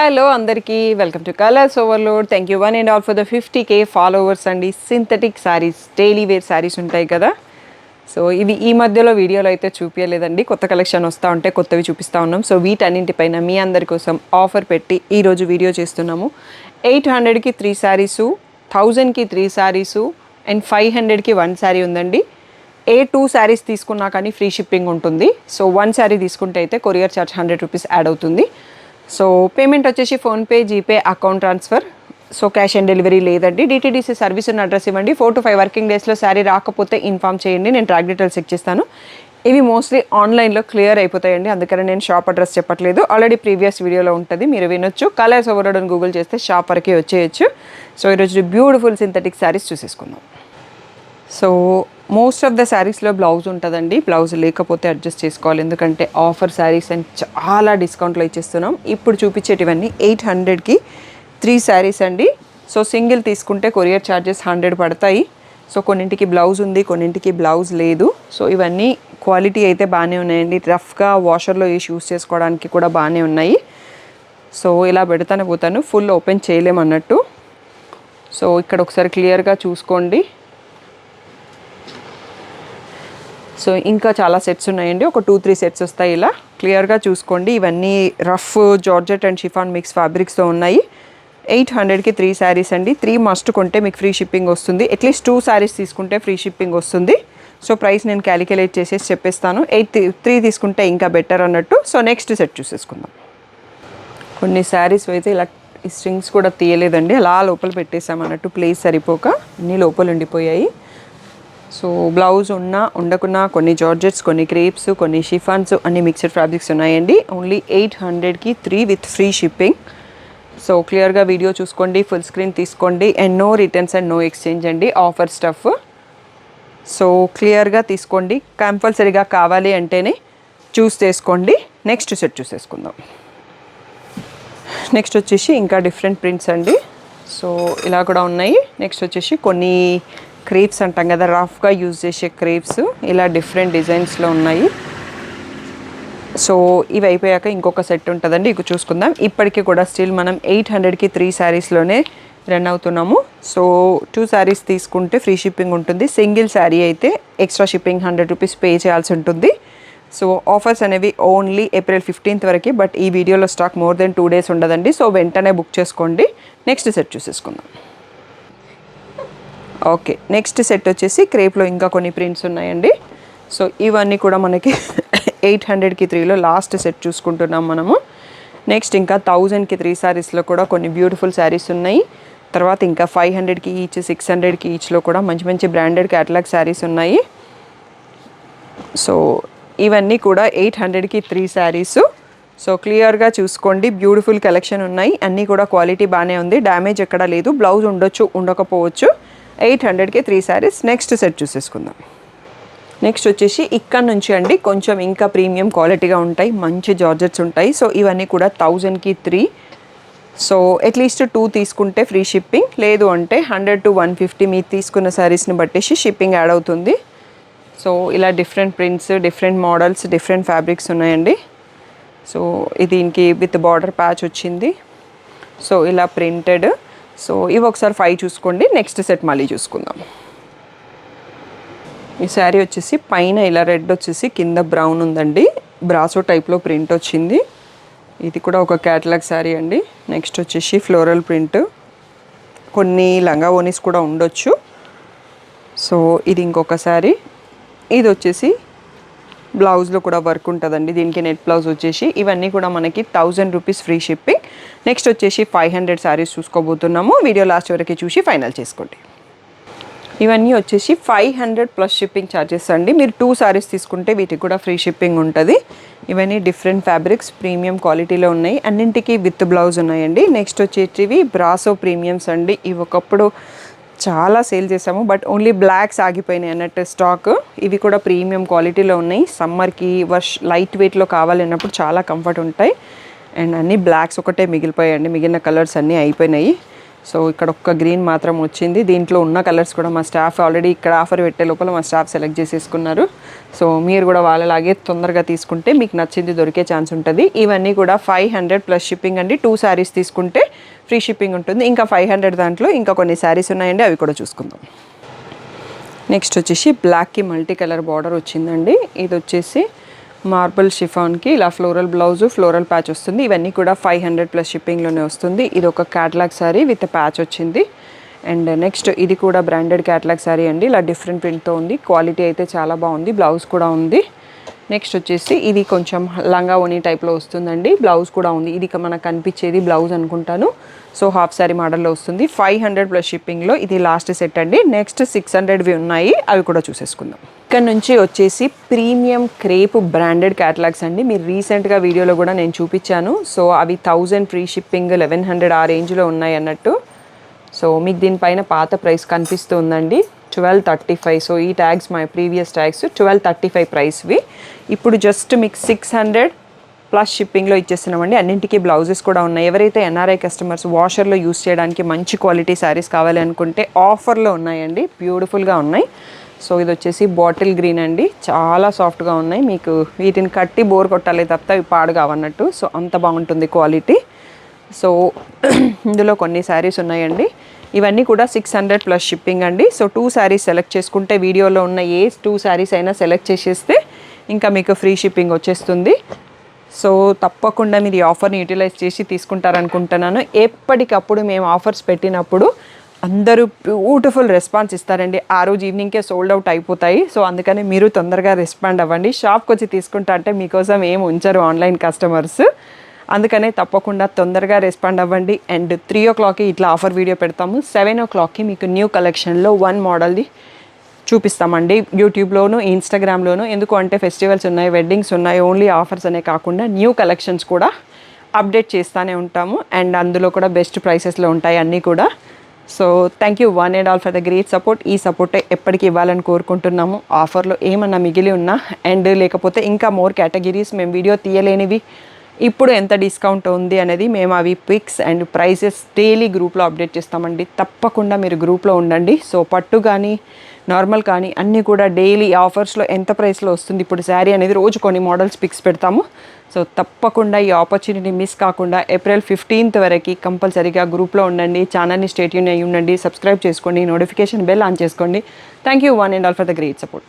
Hello అందరికీ welcome to Colors Overload. Thank you one and all for the 50K followers అండి. Synthetic saris, daily wear saris ఉంటాయి కదా. So ఇవి ఈ మధ్యలో వీడియోలో అయితే చూపించలేదండి. కొత్త కలెక్షన్ వస్తూ ఉంటే కొత్తవి చూపిస్తూ ఉన్నాం. సో వీటన్నింటిపైన మీ అందరి కోసం ఆఫర్ పెట్టి ఈరోజు వీడియో చేస్తున్నాము. 800కి 3 శారీసు, 1000కి 3 శారీసు అండ్ 500కి 1 శారీ ఉందండి. 2 శారీస్ తీసుకున్నా కానీ ఫ్రీ షిప్పింగ్ ఉంటుంది. సో 1 శారీ తీసుకుంటే అయితే కొరియర్ ఛార్జ్ 100 రూపీస్ యాడ్ అవుతుంది. సో పేమెంట్ వచ్చేసి PhonePe, GPay, account transfer. So cash on delivery లేదండి. డిటీడీసీ సర్వీస్ ఉన్న అడ్రస్ ఇవ్వండి. 4 to 5 వర్కింగ్ డేస్లో శారీ రాకపోతే ఇన్ఫామ్ చేయండి. నేను ట్రాక్ డీటెయిల్స్ చెక్ చేస్తాను. ఇవి మోస్ట్లీ ఆన్లైన్లో క్లియర్ అయిపోతాయండి, అందుకని నేను షాప్ అడ్రస్ చెప్పట్లేదు. ఆల్రెడీ ప్రీవియస్ వీడియోలో ఉంటుంది, మీరు వినొచ్చు. కలర్స్ ఓవర్లోడ్ అని గూగుల్ చేస్తే షాప్ వరకే వచ్చేయచ్చు. సో ఈరోజు బ్యూటిఫుల్ సింథటిక్ శారీస్ చూసేసుకుందాం. సో మోస్ట్ ఆఫ్ ద శారీస్లో బ్లౌజ్ ఉంటుందండి. బ్లౌజ్ లేకపోతే అడ్జస్ట్ చేసుకోవాలి, ఎందుకంటే ఆఫర్ శారీస్ అండ్ చాలా డిస్కౌంట్లో ఇచ్చేస్తున్నాం. ఇప్పుడు చూపించేటివన్నీ 800కి 3 శారీస్ అండి. సో సింగిల్ తీసుకుంటే కొరియర్ ఛార్జెస్ 100 పడతాయి. సో కొన్నింటికి బ్లౌజ్ ఉంది, కొన్నింటికి బ్లౌజ్ లేదు. సో ఇవన్నీ క్వాలిటీ అయితే బాగానే ఉన్నాయండి. రఫ్గా వాషర్లో వేసి యూస్ చేసుకోవడానికి కూడా బాగానే ఉన్నాయి. సో ఇలా పెడతానే పోతాను, ఫుల్ ఓపెన్ చేయలేమన్నట్టు. సో ఇక్కడ ఒకసారి క్లియర్గా చూసుకోండి. సో ఇంకా చాలా సెట్స్ ఉన్నాయండి, ఒక 2-3 సెట్స్ వస్తాయి. ఇలా క్లియర్గా చూసుకోండి. ఇవన్నీ rough georgette and chiffon mix ఫ్యాబ్రిక్స్తో ఉన్నాయి. 800కి 3 శారీస్ అండి. 3 మస్ట్ కొంటే మీకు ఫ్రీ షిప్పింగ్ వస్తుంది. అట్లీస్ట్ 2 శారీస్ తీసుకుంటే ఫ్రీ షిప్పింగ్ వస్తుంది. సో ప్రైస్ నేను క్యాలిక్యులేట్ చేసేసి చెప్పేస్తాను. 3 తీసుకుంటే ఇంకా బెటర్ అన్నట్టు. సో నెక్స్ట్ సెట్ చూసేసుకుందాం. కొన్ని శారీస్ అయితే ఇలా ఈ స్ట్రింగ్స్ కూడా తీయలేదండి, అలా లోపల పెట్టేసామన్నట్టు. ప్లేస్ సరిపోక అన్నీ లోపల ఉండిపోయాయి. సో బ్లౌజ్ ఉన్నా ఉండకున్నా కొన్ని జార్జెట్స్, కొన్ని క్రేప్స్, కొన్ని షిఫాన్స్, అన్ని మిక్స్డ్ ఫ్యాబ్రిక్స్ ఉన్నాయండి. ఓన్లీ 800కి 3 విత్ ఫ్రీ షిప్పింగ్. సో క్లియర్గా వీడియో చూసుకోండి, ఫుల్ స్క్రీన్ తీసుకోండి. And no returns and no exchange అండి, ఆఫర్ స్టఫ్. సో క్లియర్గా తీసుకోండి, కంపల్సరీగా కావాలి అంటేనే చూస్ చేసుకోండి. నెక్స్ట్ సెట్ చూసేసుకుందాం. నెక్స్ట్ వచ్చేసి ఇంకా డిఫరెంట్ ప్రింట్స్ అండి. సో ఇలా కూడా ఉన్నాయి. నెక్స్ట్ వచ్చేసి కొన్ని క్రేప్స్ అంటాం కదా, రఫ్గా యూజ్ చేసే క్రేప్స్, ఇలా డిఫరెంట్ డిజైన్స్లో ఉన్నాయి. సో ఇవి అయిపోయాక ఇంకొక సెట్ ఉంటుందండి, ఇక చూసుకుందాం. ఇప్పటికీ కూడా స్టిల్ మనం 800కి 3 శారీస్లోనే రన్ అవుతున్నాము. సో 2 శారీస్ తీసుకుంటే ఫ్రీ షిప్పింగ్ ఉంటుంది. సింగిల్ శారీ అయితే ఎక్స్ట్రా షిప్పింగ్ 100 రూపీస్ పే చేయాల్సి ఉంటుంది. సో ఆఫర్స్ అనేవి ఓన్లీ April 15th వరకు. బట్ ఈ వీడియోలో స్టాక్ మోర్ దెన్ 2 days ఉండదండి. సో వెంటనే బుక్ చేసుకోండి. నెక్స్ట్ సెట్ చూసేసుకుందాం. ఓకే, నెక్స్ట్ సెట్ వచ్చేసి క్రేప్లో ఇంకా కొన్ని ప్రింట్స్ ఉన్నాయండి. సో ఇవన్నీ కూడా మనకి 800కి 3లో లాస్ట్ సెట్ చూసుకుంటున్నాం మనము. నెక్స్ట్ ఇంకా 1000కి 3 శారీస్లో కూడా కొన్ని బ్యూటిఫుల్ శారీస్ ఉన్నాయి. తర్వాత ఇంకా 500కి ఈచ్, 600కి ఈచ్లో కూడా మంచి మంచి బ్రాండెడ్ క్యాటలాగ్ శారీస్ ఉన్నాయి. సో ఇవన్నీ కూడా 800కి 3 శారీసు. సో క్లియర్గా చూసుకోండి, బ్యూటిఫుల్ కలెక్షన్ ఉన్నాయి. అన్నీ కూడా క్వాలిటీ బాగానే ఉంది, డ్యామేజ్ ఎక్కడ లేదు. బ్లౌజ్ ఉండొచ్చు, ఉండకపోవచ్చు. 800కి 3 శారీస్. నెక్స్ట్ సెట్ చూసేసుకుందాం. నెక్స్ట్ వచ్చేసి ఇక్కడ నుంచి అండి కొంచెం ఇంకా ప్రీమియం క్వాలిటీగా ఉంటాయి, మంచి జార్జెట్స్ ఉంటాయి. సో ఇవన్నీ కూడా 1000కి 3. సో అట్లీస్ట్ 2 తీసుకుంటే ఫ్రీ షిప్పింగ్, లేదు అంటే 100 to 150 మీరు తీసుకున్న శారీస్ని బట్టేసి షిప్పింగ్ యాడ్ అవుతుంది. సో ఇలా different prints, different models, different fabrics ఉన్నాయండి. సో దీనికి విత్ బార్డర్ ప్యాచ్ వచ్చింది. సో ఇలా ప్రింటెడ్. సో ఇవి ఒకసారి 5 చూసుకోండి. నెక్స్ట్ సెట్ మళ్ళీ చూసుకుందాం. ఈ శారీ వచ్చేసి పైన ఇలా రెడ్ వచ్చేసి కింద బ్రౌన్ ఉందండి, బ్రాసో టైప్లో ప్రింట్ వచ్చింది. ఇది కూడా ఒక క్యాటలాగ్ శారీ అండి. నెక్స్ట్ వచ్చేసి ఫ్లోరల్ ప్రింట్, కొన్ని లంగా ఓనీస్ కూడా ఉండొచ్చు. సో ఇది ఇంకొక శారీ. ఇది వచ్చేసి బ్లౌజ్లో కూడా వర్క్ ఉంటుందండి, దీనికి నెట్ బ్లౌజ్ వచ్చేసి. ఇవన్నీ కూడా మనకి 1000 రూపీస్ ఫ్రీ షిప్పింగ్. నెక్స్ట్ వచ్చేసి 500 శారీస్ చూసుకోబోతున్నాము. వీడియో లాస్ట్ వరకు చూసి ఫైనల్ చేసుకోండి. ఇవన్నీ వచ్చేసి 500 ప్లస్ షిప్పింగ్ ఛార్జెస్ అండి. మీరు 2 శారీస్ తీసుకుంటే వీటికి కూడా ఫ్రీ షిప్పింగ్ ఉంటుంది. ఇవన్నీ డిఫరెంట్ ఫ్యాబ్రిక్స్, ప్రీమియం క్వాలిటీలో ఉన్నాయి. అన్నింటికి విత్ బ్లౌజ్ ఉన్నాయండి. నెక్స్ట్ వచ్చేటివి బ్రాసో ప్రీమియమ్స్ అండి. ఇవి ఒకప్పుడు చాలా సేల్ చేసాము, బట్ ఓన్లీ బ్లాక్స్ ఆగిపోయినాయి అన్నట్టు స్టాక్. ఇవి కూడా ప్రీమియం క్వాలిటీలో ఉన్నాయి. సమ్మర్కి లైట్ వెయిట్లో కావాలన్నప్పుడు చాలా కంఫర్ట్ ఉంటాయి. అండ్ అన్ని బ్లాక్స్ ఒకటే మిగిలిపోయాయండి, మిగిలిన కలర్స్ అన్నీ అయిపోయినాయి. సో ఇక్కడ ఒక్క గ్రీన్ మాత్రం వచ్చింది. దీంట్లో ఉన్న కలర్స్ కూడా మా స్టాఫ్ ఆల్రెడీ ఇక్కడ ఆఫర్ పెట్టే లోపల మా స్టాఫ్ సెలెక్ట్ చేసేసుకున్నారు. సో మీరు కూడా వాళ్ళలాగే తొందరగా తీసుకుంటే మీకు నచ్చింది దొరికే ఛాన్స్ ఉంటుంది. ఇవన్నీ కూడా 500 ప్లస్ షిప్పింగ్ అండి. 2 శారీస్ తీసుకుంటే ఫ్రీ షిప్పింగ్ ఉంటుంది. ఇంకా 500 దాంట్లో ఇంకా కొన్ని శారీస్ ఉన్నాయండి, అవి కూడా చూసుకుందాం. నెక్స్ట్ వచ్చేసి బ్లాక్కి మల్టీ కలర్ బార్డర్ వచ్చిందండి. ఇది వచ్చేసి మార్బుల్ షిఫాన్కి ఇలా ఫ్లోరల్ బ్లౌజు ఫ్లోరల్ ప్యాచ్ వస్తుంది. ఇవన్నీ కూడా 500 ప్లస్ షిప్పింగ్లోనే వస్తుంది. ఇది ఒక క్యాటలాగ్ శారీ విత్ ప్యాచ్ వచ్చింది. అండ్ నెక్స్ట్ ఇది కూడా బ్రాండెడ్ క్యాటలాగ్ శారీ అండి. ఇలా డిఫరెంట్ ప్రింట్తో ఉంది. క్వాలిటీ అయితే చాలా బాగుంది. బ్లౌజ్ కూడా ఉంది. నెక్స్ట్ వచ్చేసి ఇది కొంచెం లంగా ఓనీ టైప్లో వస్తుందండి. బ్లౌజ్ కూడా ఉంది. ఇది మనకు కనిపించేది బ్లౌజ్ అనుకుంటాను. సో హాఫ్ శారీ మోడల్లో వస్తుంది. 500 ప్లస్ షిప్పింగ్లో ఇది లాస్ట్ సెట్ అండి. నెక్స్ట్ 600వి ఉన్నాయి, అవి కూడా చూసేసుకుందాం. ఇక్కడ నుంచి వచ్చేసి ప్రీమియం క్రేప్ బ్రాండెడ్ క్యాటలాగ్స్ అండి. మీరు రీసెంట్గా వీడియోలో కూడా నేను చూపించాను. సో అవి 1000 ఫ్రీ షిప్పింగ్, 1100 ఆ రేంజ్లో ఉన్నాయి అన్నట్టు. సో మీకు దీనిపైన పాత ప్రైస్ కనిపిస్తుందండి 1235. సో ఈ ట్యాగ్స్ మై ప్రీవియస్ ట్యాగ్స్ 1235 ప్రైస్వి. ఇప్పుడు జస్ట్ మీకు 600 ప్లస్ షిప్పింగ్లో ఇచ్చేస్తున్నామండి. అన్నింటికీ బ్లౌజెస్ కూడా ఉన్నాయి. ఎవరైతే ఎన్ఆర్ఐ కస్టమర్స్ వాషర్లో యూస్ చేయడానికి మంచి క్వాలిటీ శారీస్ కావాలి అనుకుంటే ఆఫర్లో ఉన్నాయండి. బ్యూటిఫుల్గా ఉన్నాయి. సో ఇది వచ్చేసి బాటిల్ గ్రీన్ అండి. చాలా సాఫ్ట్గా ఉన్నాయి. మీకు వీటిని కట్టి బోర్ కొట్టాలి తప్ప ఇవి పాడు కావన్నట్టు. సో అంత బాగుంటుంది క్వాలిటీ. సో ఇందులో కొన్ని శారీస్ ఉన్నాయండి. ఇవన్నీ కూడా 600 ప్లస్ షిప్పింగ్ అండి. సో 2 శారీస్ సెలెక్ట్ చేసుకుంటే వీడియోలో ఉన్న ఏ 2 శారీస్ అయినా సెలెక్ట్ చేసేస్తే ఇంకా మీకు ఫ్రీ షిప్పింగ్ వచ్చేస్తుంది. సో తప్పకుండా మీరు ఈ ఆఫర్ని యూటిలైజ్ చేసి తీసుకుంటారనుకుంటున్నాను. ఎప్పటికప్పుడు మేము ఆఫర్స్ పెట్టినప్పుడు అందరూ బ్యూటిఫుల్ రెస్పాన్స్ ఇస్తారండి. ఆ రోజు ఈవినింగ్కే సోల్డ్ అవుట్ అయిపోతాయి. సో అందుకని మీరు తొందరగా రెస్పాండ్ అవ్వండి. షాప్కి వచ్చి తీసుకుంటా అంటే మీకోసం ఏం ఉంచరు ఆన్లైన్ కస్టమర్స్. అందుకనే తప్పకుండా తొందరగా రెస్పాండ్ అవ్వండి. అండ్ 3 o'clockకి ఇట్లా ఆఫర్ వీడియో పెడతాము. 7 o'clockకి మీకు న్యూ కలెక్షన్లో 1 మోడల్ది చూపిస్తామండి. యూట్యూబ్లోను ఇన్స్టాగ్రామ్లోను. ఎందుకు అంటే ఫెస్టివల్స్ ఉన్నాయి, వెడ్డింగ్స్ ఉన్నాయి, ఓన్లీ ఆఫర్స్ అనే కాకుండా న్యూ కలెక్షన్స్ కూడా అప్డేట్ చేస్తూనే ఉంటాము. అండ్ అందులో కూడా బెస్ట్ ప్రైసెస్లో ఉంటాయి అన్నీ కూడా. So thank you one and all for the great support. ఈ సపోర్టే ఎప్పటికీ ఇవ్వాలని కోరుకుంటున్నాము. ఆఫర్లో ఏమన్నా మిగిలి ఉన్నా అండ్ లేకపోతే ఇంకా మోర్ కేటగిరీస్ మేము వీడియో తీయలేనివి ఇప్పుడు ఎంత డిస్కౌంట్ ఉంది అనేది మేము అవి పిక్స్ అండ్ ప్రైసెస్ డైలీ గ్రూప్లో అప్డేట్ చేస్తామండి. తప్పకుండా మీరు గ్రూప్లో ఉండండి. సో పట్టు కానీ నార్మల్ కానీ అన్నీ కూడా డైలీ ఆఫర్స్లో ఎంత ప్రైస్లో వస్తుంది. ఇప్పుడు శారీ అనేది రోజు కొన్ని మోడల్స్ పిక్స్ పెడతాము. సో తప్పకుండా ఈ ఆపర్చునిటీ మిస్ కాకుండా April 15th వరకు కంపల్సరీగా గ్రూప్లో ఉండండి. ఛానల్ని స్టే ట్యూన్ అయ్యి ఉండండి. సబ్స్క్రైబ్ చేసుకోండి. నోటిఫికేషన్ బెల్ ఆన్ చేసుకోండి. Thank you one and all for the great support.